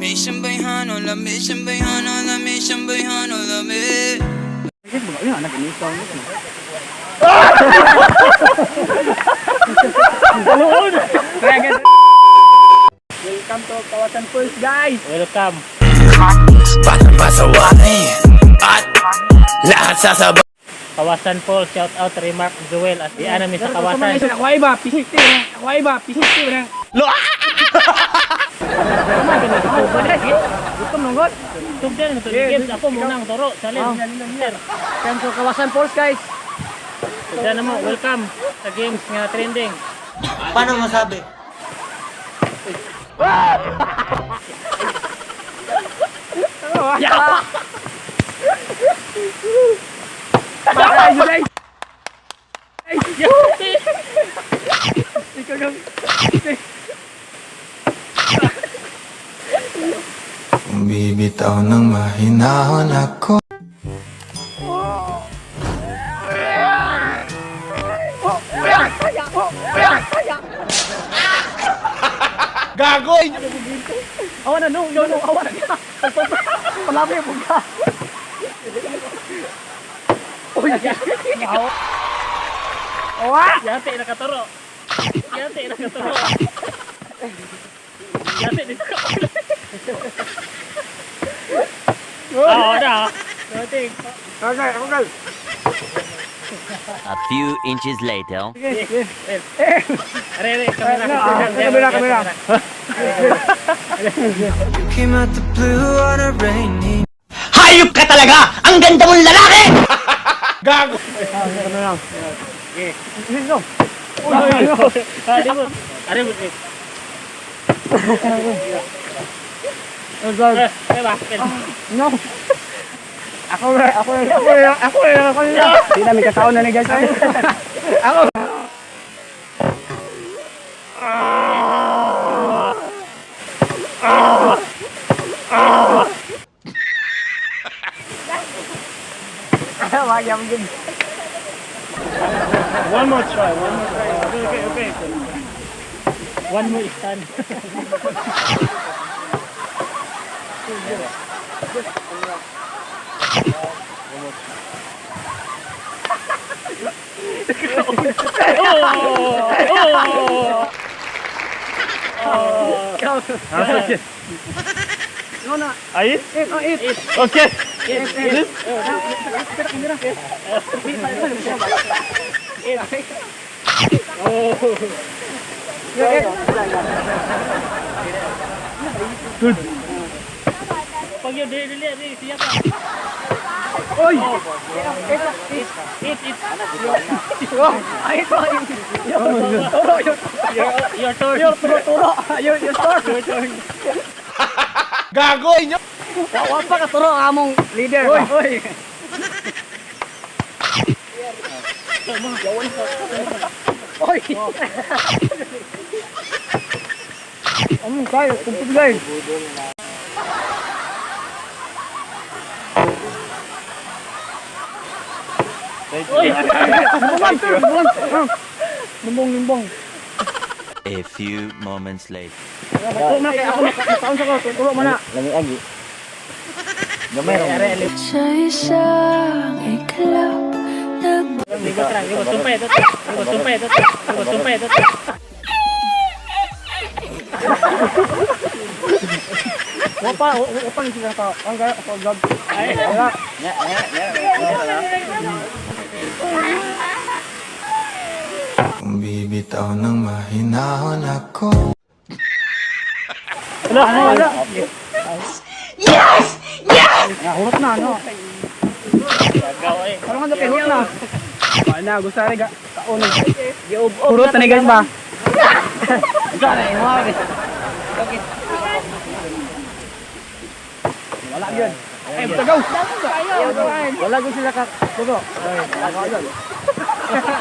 Lami sambayhano, lami sambayhano, lami sambayhano, lami. Welcome to Kawasan Pulse, guys! Welcome. Batang pasawain at lahat sasabay. Kawasan Paul, shout out Remark Joel at di namin sa Kawasan. Ako ay ba? Pisiti na. Ako ay ba? Pisiti na. Gutom nunggot. Tugdan mo games ako muna ang toro. Salin. Welcome to Kawasan Pulse, guys! Tugdan mo, welcome sa games nga trending. Paano masabi? Bibitaw ng mahinahon ako. Gago! Awan na, no, awan na. Palami mo ka. Uy, awa! Yate nakatoro. Yate nakatoro. Yate dito. Oo na. Noting. Okay. A few inches later. Are, kamera. Came out the blue on a rainy. Hayop ka talaga! Ang ganda mong lalaki! Gago! Are mo. No. Ako. Hindi namin kasawon na ni guys. Ako. Wag yung gig. One more try. Okay. One more stand. No. Ayit? Eat. Okay. Good. Pag yun, dili, siya ka. Oy! Eat. Your turn. Your turn. Gago inyo. Wa pa ka turo among leader. Oy. Oy. Among kayo, kumpul guys. Limbong. A few moments later. Ako makaon sa ko, turo mo na. Sa isang iklap Sumpay ito. Wapa ni sila ka. Ang gaya ako vlog. Kung bibitaw ng mahinahon ako. Wala. Yes! Hurot na, no? Parang ano kayo, hurot na. Wala, gusto rin ka. Kaunog. Hurot na ni guys ba? Gusto na, imuha rin. Wala yun. Eh, tagaw! Wala ko sila ka. Tugo.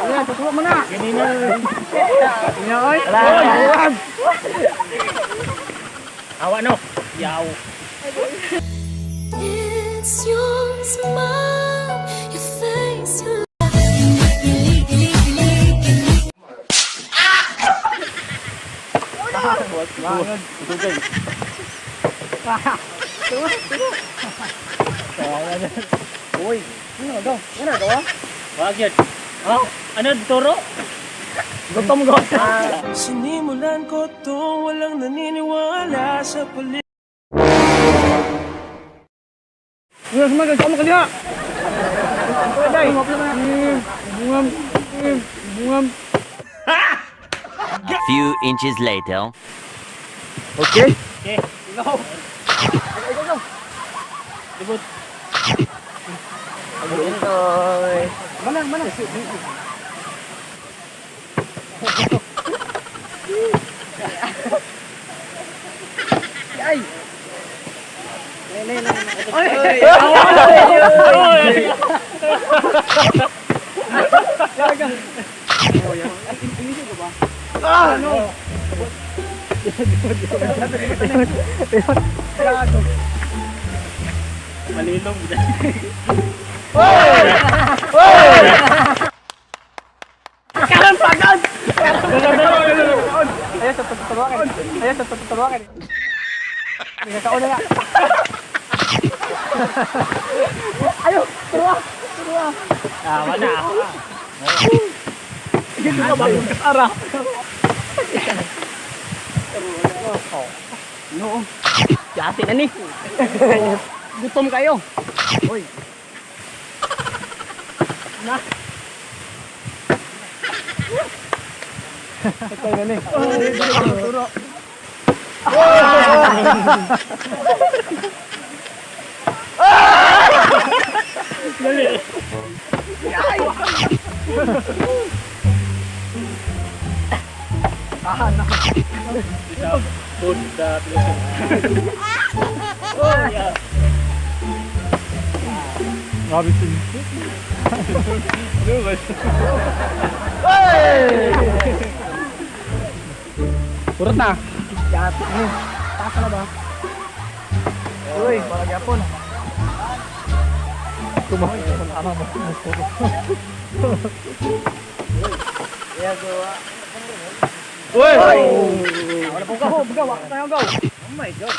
Ayan, tutuwa mo na. Ganina rin. Oy! Huwag! Awa no. Yaw. It's your smile, your face, your Uy, ano daw? Ano daw? Wag yun. Oh, ano, turo? Gutom ko. Sinimulan ko to, walang naniniwala sa paligid. Ano sumagal sa kanya? Day. Bungam. Bungam. A few inches later. Okay. Okay. Go. Go. Libot. Manang. Ay. Malilong. Karan pagod. Ayo sa tatawakan. Hindi ka una nga. Ayo, tuwa. Wala ako. Dito ka ba yung ara? No. Yati na ni. Gutom kayo. Hoy. Na. Ito na ni. Turo. Dali. Food the Philippines. Yeah. Robinson. Purot na. Yati ni. Taka na ba? Uy, malagapon. Tumahoy sa tama mo. Uy! Wala pong gaho, bugaw, wala tayong gaw. Oh my God.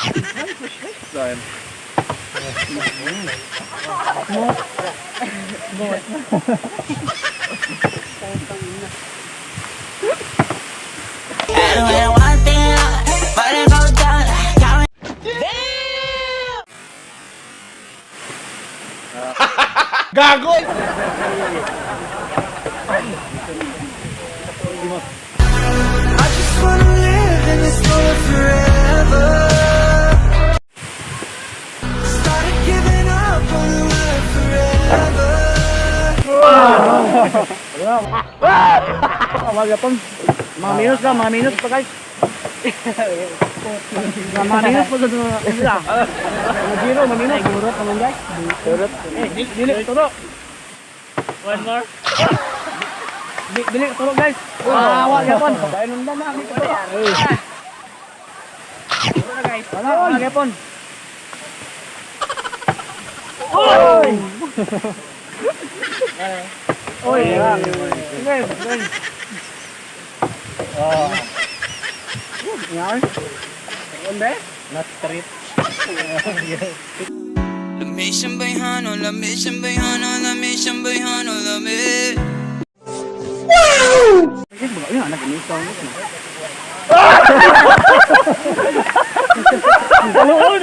I just wanna live in this moment forever. Started giving up on the world forever. Malagapon. Mga minus pa guys. Mga minus pa sa sila. Mga zero, mga minus. Durot naman guys. Durot. Dili, turo. One more. Dili, turo guys. Wala yapon. Dahil nung na namin ito. Turo guys. Wala yapon. Oy! Oy! Guys, guys. Yan. Onde? Not trip. Lami siyang bayhano, lami siyang bayhano, lami siyang bayhano, lami. Guys, baga yun, anak ini ikaw nito. Kaluon!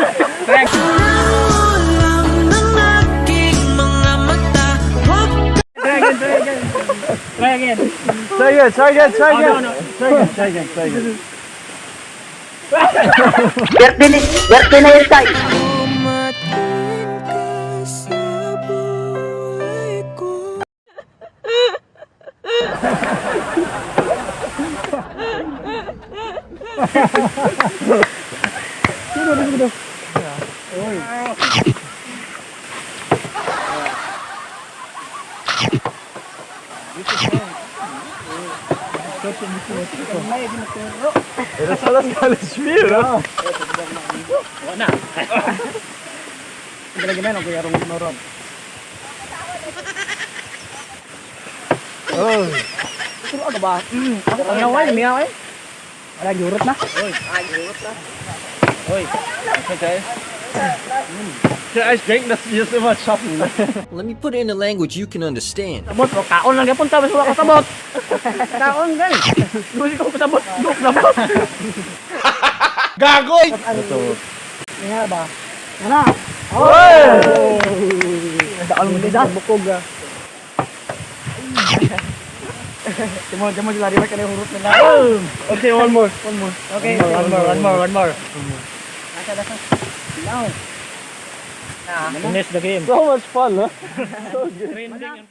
Ulam ng aking mga mata. Try again. Try again. Try again. Oh, no. Try again. Umatin ka sa buhay ko. Wala na. Lagi na, kuya rong norod. Oh. Turo ka ba? Ang naway, miyaway. Wala, gurot na. Oy. The ice drink, that's just too much shopping. Let me put it in a language you can understand. Sabot, bro. Kaon lang yapon tapos wala ka sabot. Kaon gal. Gusto ko sabot. Duk sabot. Gagoy. Niya ba? Ana. Oy! Daan mo din bukog. Timo lari ka na hurot nila. Okay, one more. Okay, one more. Nasa. Now. Finish the game. So much fun, huh? Trending yung